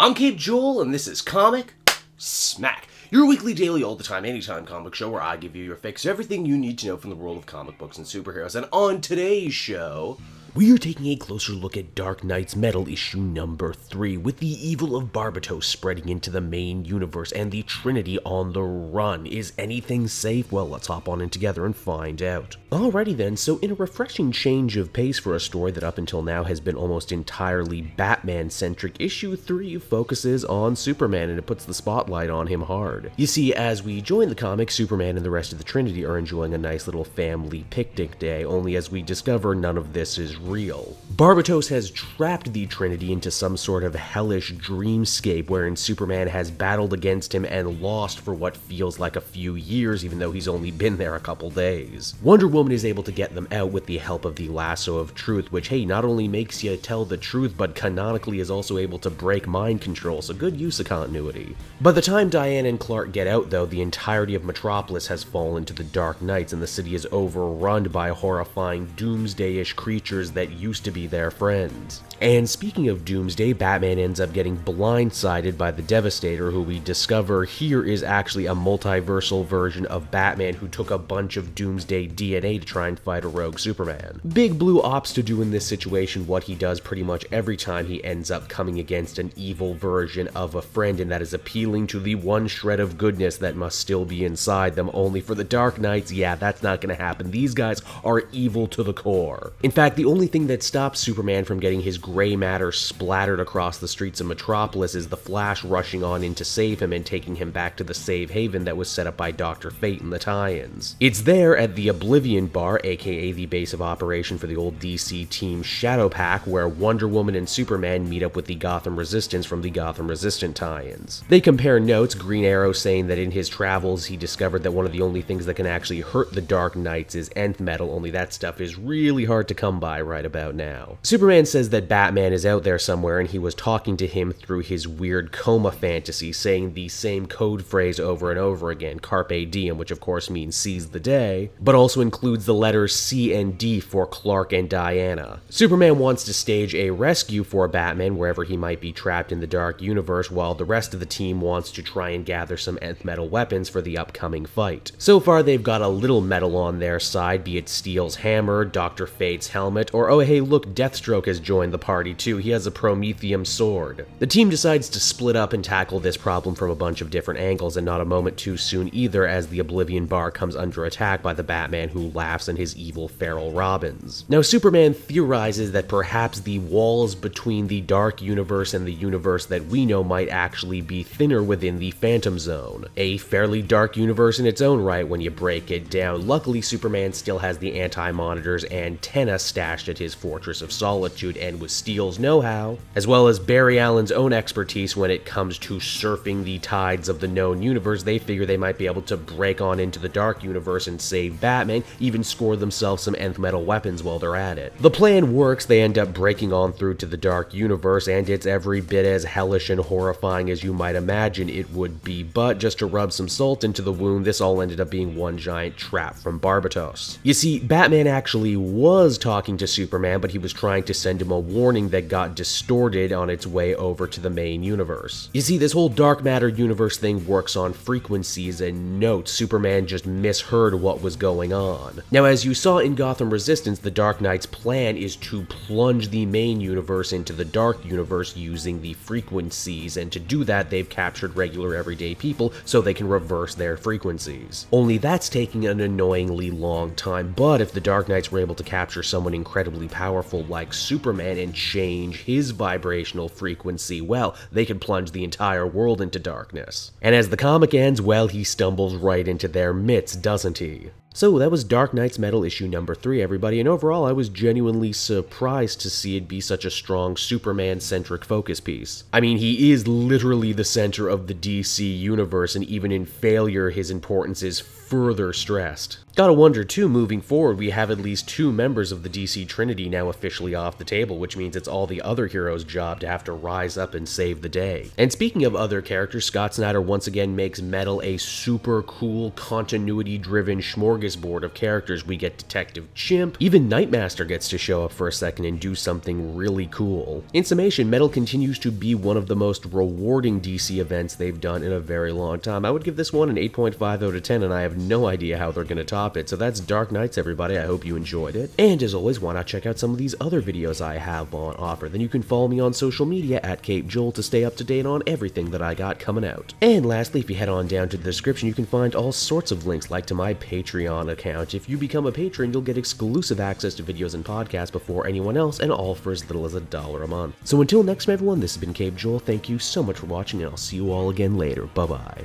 I'm Cape Joel, and this is Comic Smack, your weekly, daily, all-the-time, anytime comic show where I give you your fix of everything you need to know from the world of comic books and superheroes. And on today's show, we are taking a closer look at Dark Knight's Metal issue number 3, with the evil of Barbatos spreading into the main universe and the Trinity on the run. Is anything safe? Well, let's hop on in together and find out. Alrighty then, so in a refreshing change of pace for a story that up until now has been almost entirely Batman-centric, issue 3 focuses on Superman, and it puts the spotlight on him hard. You see, as we join the comic, Superman and the rest of the Trinity are enjoying a nice little family picnic day, only as we discover none of this is real. Barbatos has trapped the Trinity into some sort of hellish dreamscape wherein Superman has battled against him and lost for what feels like a few years, even though he's only been there a couple days. Wonder Woman is able to get them out with the help of the Lasso of Truth, which, hey, not only makes you tell the truth, but canonically is also able to break mind control, so good use of continuity. By the time Diana and Clark get out, though, the entirety of Metropolis has fallen to the Dark Knights, and the city is overrun by horrifying doomsday-ish creatures that used to be their friends. And speaking of Doomsday, Batman ends up getting blindsided by the Devastator, who we discover here is actually a multiversal version of Batman who took a bunch of Doomsday DNA to try and fight a rogue Superman. Big Blue opts to do in this situation what he does pretty much every time he ends up coming against an evil version of a friend, and that is appealing to the one shred of goodness that must still be inside them, only for the Dark Knights, yeah, that's not gonna happen. These guys are evil to the core. In fact, the only thing that stops Superman from getting his gray matter splattered across the streets of Metropolis is the Flash rushing on in to save him and taking him back to the safe haven that was set up by Dr. Fate in the tie-ins. It's there at the Oblivion Bar, aka the base of operation for the old DC team Shadow Pack, where Wonder Woman and Superman meet up with the Gotham Resistance from the Gotham Resistant tie-ins. They compare notes, Green Arrow saying that in his travels he discovered that one of the only things that can actually hurt the Dark Knights is nth metal, only that stuff is really hard to come by right about now. Superman says that Batman is out there somewhere and he was talking to him through his weird coma fantasy, saying the same code phrase over and over again, Carpe Diem, which of course means seize the day, but also includes the letters C and D for Clark and Diana. Superman wants to stage a rescue for Batman wherever he might be trapped in the Dark Universe, while the rest of the team wants to try and gather some nth metal weapons for the upcoming fight. So far they've got a little metal on their side, be it Steel's hammer, Dr. Fate's helmet, or oh hey look, Deathstroke has joined the party too, he has a Prometheum sword. The team decides to split up and tackle this problem from a bunch of different angles, and not a moment too soon either, as the Oblivion Bar comes under attack by the Batman who laughs and his evil feral Robins. Now Superman theorizes that perhaps the walls between the Dark Universe and the universe that we know might actually be thinner within the Phantom Zone. A fairly dark universe in its own right when you break it down. Luckily Superman still has the anti-monitor's antenna stashed at his Fortress of Solitude, and with Steel's know-how, as well as Barry Allen's own expertise when it comes to surfing the tides of the known universe, they figure they might be able to break on into the Dark Universe and save Batman, even score themselves some nth metal weapons while they're at it. The plan works, they end up breaking on through to the Dark Universe, and it's every bit as hellish and horrifying as you might imagine it would be, but just to rub some salt into the wound, this all ended up being one giant trap from Barbatos. You see, Batman actually was talking to Superman, but he was trying to send him a warning that got distorted on its way over to the main universe. You see, this whole dark matter universe thing works on frequencies and notes. Superman just misheard what was going on. Now, as you saw in Gotham Resistance, the Dark Knight's plan is to plunge the main universe into the Dark Universe using the frequencies, and to do that, they've captured regular everyday people so they can reverse their frequencies. Only that's taking an annoyingly long time, but if the Dark Knights were able to capture someone incredibly powerful like Superman and change his vibrational frequency, well, they could plunge the entire world into darkness. And as the comic ends, well, he stumbles right into their midst, doesn't he? So that was Dark Knight's Metal issue number 3, everybody, and overall I was genuinely surprised to see it be such a strong Superman-centric focus piece. I mean, he is literally the center of the DC universe, and even in failure, his importance is further stressed. Gotta wonder too, moving forward, we have at least 2 members of the DC Trinity now officially off the table, which means it's all the other heroes' job to have to rise up and save the day. And speaking of other characters, Scott Snyder once again makes Metal a super cool, continuity-driven smorgasbord smorgasbord of characters. We get Detective Chimp, even Nightmaster gets to show up for a second and do something really cool. In summation, Metal continues to be one of the most rewarding DC events they've done in a very long time. I would give this one an 8.5 out of 10, and I have no idea how they're going to top it. So that's Dark Knights, everybody. I hope you enjoyed it. And as always, why not check out some of these other videos I have on offer? Then you can follow me on social media at Cape Joel to stay up to date on everything that I got coming out. And lastly, if you head on down to the description, you can find all sorts of links, like to my Patreon account. If you become a patron, you'll get exclusive access to videos and podcasts before anyone else, and all for as little as $1 a month. So until next time, everyone, this has been Cape Joel. Thank you so much for watching, and I'll see you all again later. Bye-bye.